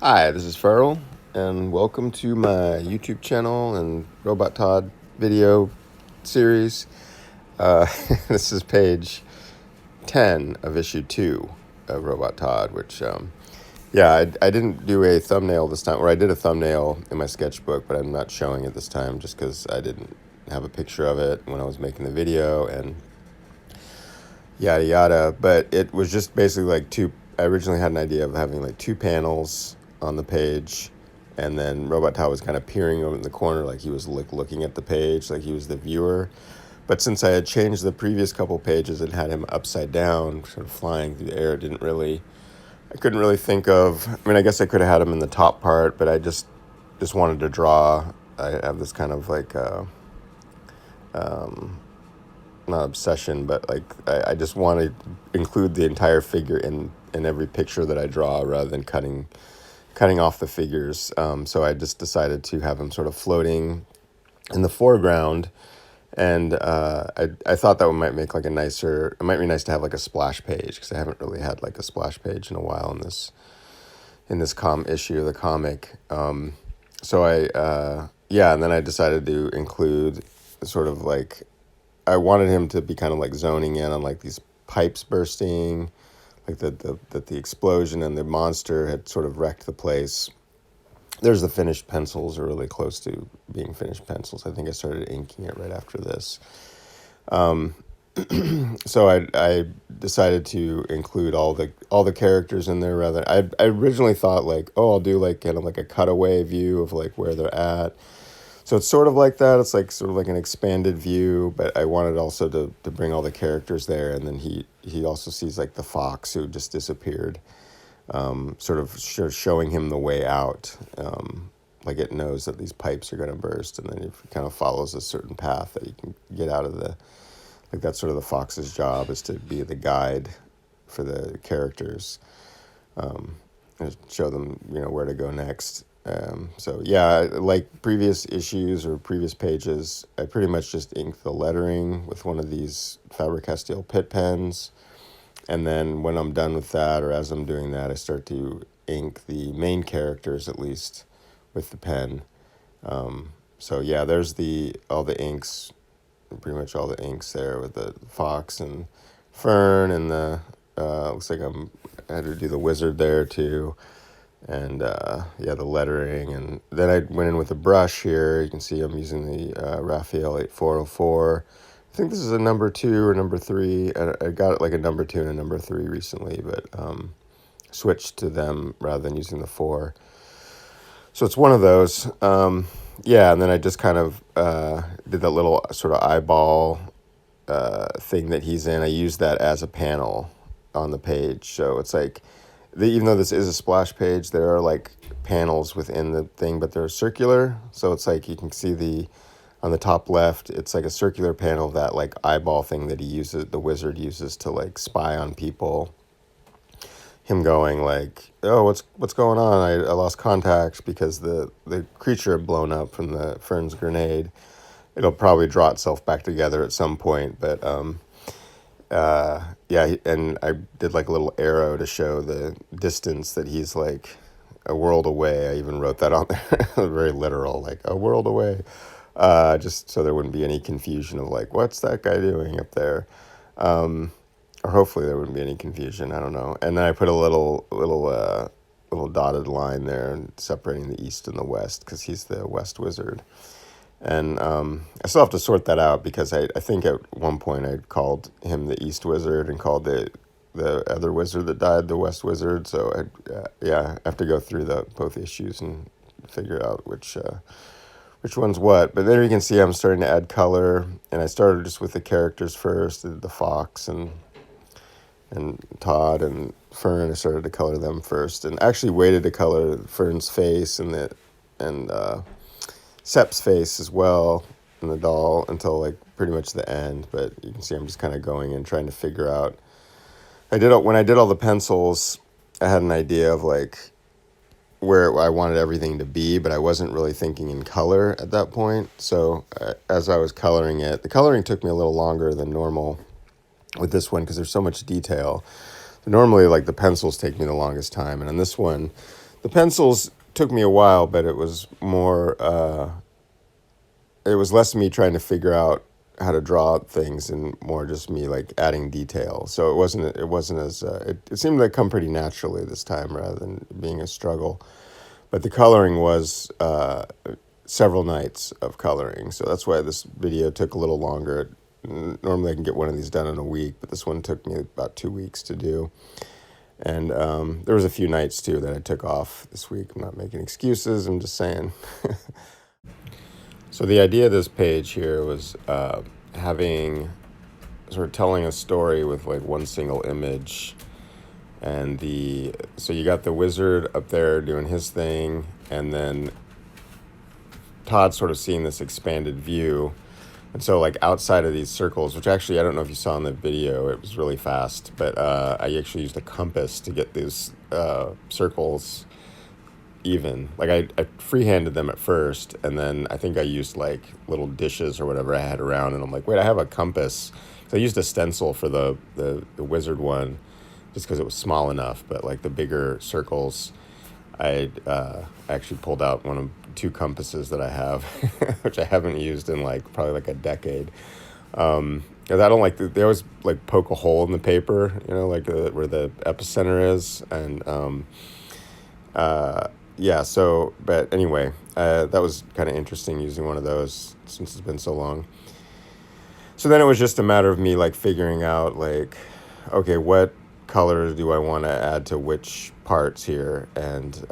Hi, this is Farrell, and welcome to my YouTube channel and Robot Todd video series. This is page 10 of issue 2 of Robot Todd, which, I didn't do a thumbnail this time, or I did a thumbnail in my sketchbook, but I'm not showing it this time just because I didn't have a picture of it when I was making the video, and yada yada. But it was just basically like I originally had an idea of having like two panels on the page, and then Robot Todd was kind of peering over in the corner like he was like looking at the page, like he was the viewer. But since I had changed the previous couple pages and had him upside down, sort of flying through the air, I couldn't really think of, I mean, I guess I could have had him in the top part, but I just wanted to draw. I have this kind of like, not obsession, but like I just want to include the entire figure in every picture that I draw rather than cutting off the figures. So I just decided to have him sort of floating in the foreground, and I thought that might make like it might be nice to have like a splash page, because I haven't really had like a splash page in a while in this issue of the comic. So and then I decided to include sort of like, I wanted him to be kind of like zoning in on like these pipes bursting, like that the explosion and the monster had sort of wrecked the place. There's the finished pencils, or really close to being finished pencils. I think I started inking it right after this. So I decided to include all the characters in there. Rather, I originally thought like, oh, I'll do like kind of like a cutaway view of like where they're at. So it's sort of like that. It's like sort of like an expanded view, but I wanted also to bring all the characters there, and then he also sees like the fox who just disappeared, sort of showing him the way out. Like it knows that these pipes are going to burst, and then it kind of follows a certain path that you can get out of like that's sort of the fox's job, is to be the guide for the characters, and show them, where to go next. Like previous issues or previous pages, I pretty much just inked the lettering with one of these Faber-Castell Pitt pens. And then when I'm done with that, or as I'm doing that, I start to ink the main characters, at least, with the pen. There's all the inks, pretty much all the inks there, with the fox and fern, and looks like I had to do the wizard there too. And the lettering, and then I went in with a brush here. You can see I'm using the Raphaël 8404. I think this is a number 2 or number 3. I got it like a number 2 and a number 3 recently, but switched to them rather than using the 4. So it's one of those. And then I just kind of did that little sort of eyeball thing that he's in. I used that as a panel on the page. So it's like, even though this is a splash page, there are like panels within the thing, but they're circular. So it's like you can see on the top left, it's like a circular panel, that like eyeball thing that the wizard uses to like spy on people. Him going like, oh, what's going on? I lost contact because the creature had blown up from the Fern's grenade. It'll probably draw itself back together at some point, but and I did like a little arrow to show the distance, that he's like a world away. I even wrote that on there, very literal, like a world away, just so there wouldn't be any confusion of like, what's that guy doing up there? Or hopefully there wouldn't be any confusion. I don't know. And then I put a little dotted line there separating the east and the west, because he's the west wizard. And I still have to sort that out, because I think at one point I called him the East Wizard and called the other wizard that died the West Wizard. So I have to go through both issues and figure out which one's what. But there you can see I'm starting to add color, and I started just with the characters first. I did the fox and Todd and Fern. I started to color them first, and actually waited to color Fern's face and Sep's face as well, and the doll, until like pretty much the end. But you can see I'm just kind of going and trying to figure out. When I did all the pencils, I had an idea of like where I wanted everything to be, but I wasn't really thinking in color at that point. So as I was coloring it, the coloring took me a little longer than normal with this one, because there's so much detail. Normally, like the pencils take me the longest time, and on this one, The pencils took me a while, but it was more, it was less me trying to figure out how to draw things and more just me like adding detail. So it wasn't as, it seemed to come pretty naturally this time rather than being a struggle. But the coloring was several nights of coloring. So that's why this video took a little longer. Normally I can get one of these done in a week, but this one took me about 2 weeks to do. And there was a few nights too that I took off this week. I'm not making excuses, I'm just saying. So the idea of this page here was having, sort of telling a story with like one single image. And so you got the wizard up there doing his thing, and then Todd sort of seeing this expanded view. And so like outside of these circles, which actually I don't know if you saw in the video, it was really fast, but I actually used a compass to get these circles even. Like I freehanded them at first, and then I think I used like little dishes or whatever I had around, and I'm like, wait, I have a compass. So I used a stencil for the wizard one just because it was small enough, but like the bigger circles, I actually pulled out one of 2 compasses that I have, which I haven't used in like probably like a decade. Because I don't like, they always like poke a hole in the paper, you know, like where the epicenter is. And yeah, so, but anyway, that was kind of interesting using one of those since it's been so long. So then it was just a matter of me like figuring out like, okay, what colors do I want to add to which parts here? And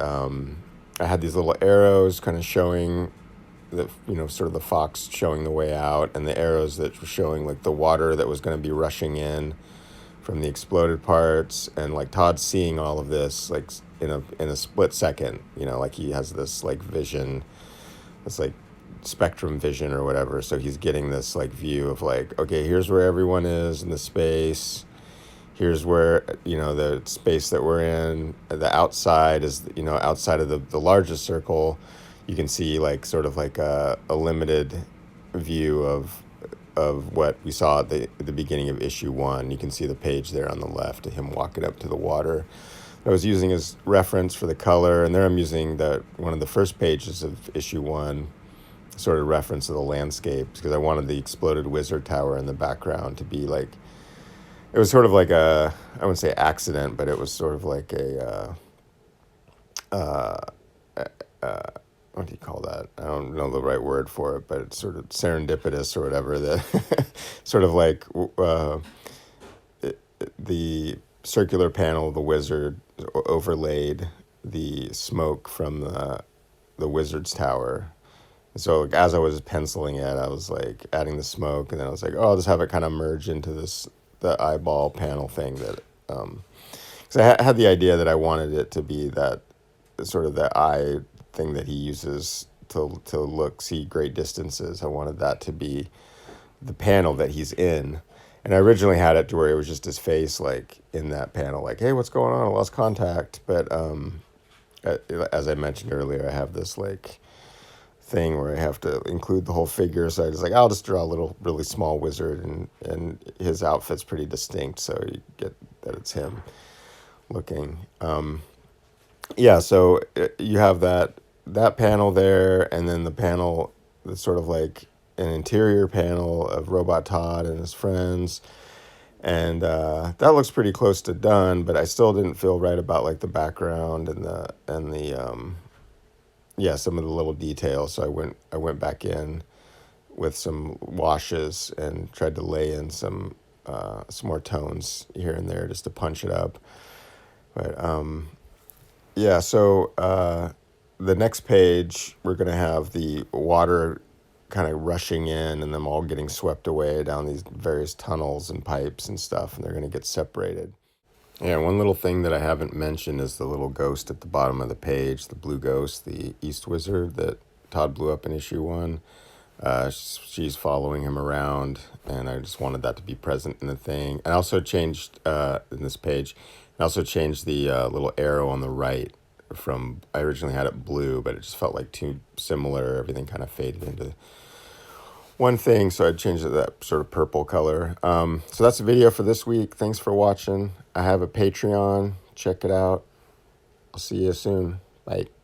I had these little arrows kind of showing the, you know, sort of the fox showing the way out, and the arrows that were showing like the water that was going to be rushing in from the exploded parts. And like Todd's seeing all of this like in a split second, you know, like he has this like vision, this like spectrum vision or whatever. So he's getting this like view of like, okay, here's where everyone is in the space. Here's where, you know, the space that we're in. The outside is, you know, outside of the largest circle, you can see like sort of like a limited view of what we saw at the beginning of issue 1. You can see the page there on the left of him walking up to the water. I was using as reference for the color, and there I'm using one of the first pages of issue 1, sort of reference to the landscapes, because I wanted the exploded wizard tower in the background to be like, it was sort of like I wouldn't say accident, but it was sort of like what do you call that? I don't know the right word for it, but it's sort of serendipitous or whatever. That sort of like the circular panel of the wizard overlaid the smoke from the wizard's tower. So like, as I was penciling it, I was like adding the smoke, and then I was like, oh, I'll just have it kind of merge into the eyeball panel thing that, because I had the idea that I wanted it to be that sort of the eye thing that he uses to see great distances. I wanted that to be the panel that he's in. And I originally had it to where it was just his face, like in that panel, like, hey, what's going on? I lost contact. But as I mentioned earlier, I have this like thing where I have to include the whole figure. So I was like, I'll just draw a little really small wizard, and his outfit's pretty distinct, so you get that it's him looking. Yeah, so you have that panel there, and then the panel that's sort of like an interior panel of Robot Todd and his friends. And that looks pretty close to done, but I still didn't feel right about like the background and the some of the little details. So I went back in with some washes and tried to lay in some more tones here and there just to punch it up. But so the next page, we're going to have the water kind of rushing in and them all getting swept away down these various tunnels and pipes and stuff, and they're going to get separated. Yeah, one little thing that I haven't mentioned is the little ghost at the bottom of the page, the blue ghost, the East Wizard that Todd blew up in issue 1. She's following him around, and I just wanted that to be present in the thing. I also changed, in this page, I also changed the little arrow on the right from, I originally had it blue, but it just felt like too similar. Everything kind of faded into one thing, so I changed it to that sort of purple color. So that's the video for this week. Thanks for watching. I have a Patreon. Check it out. I'll see you soon. Bye.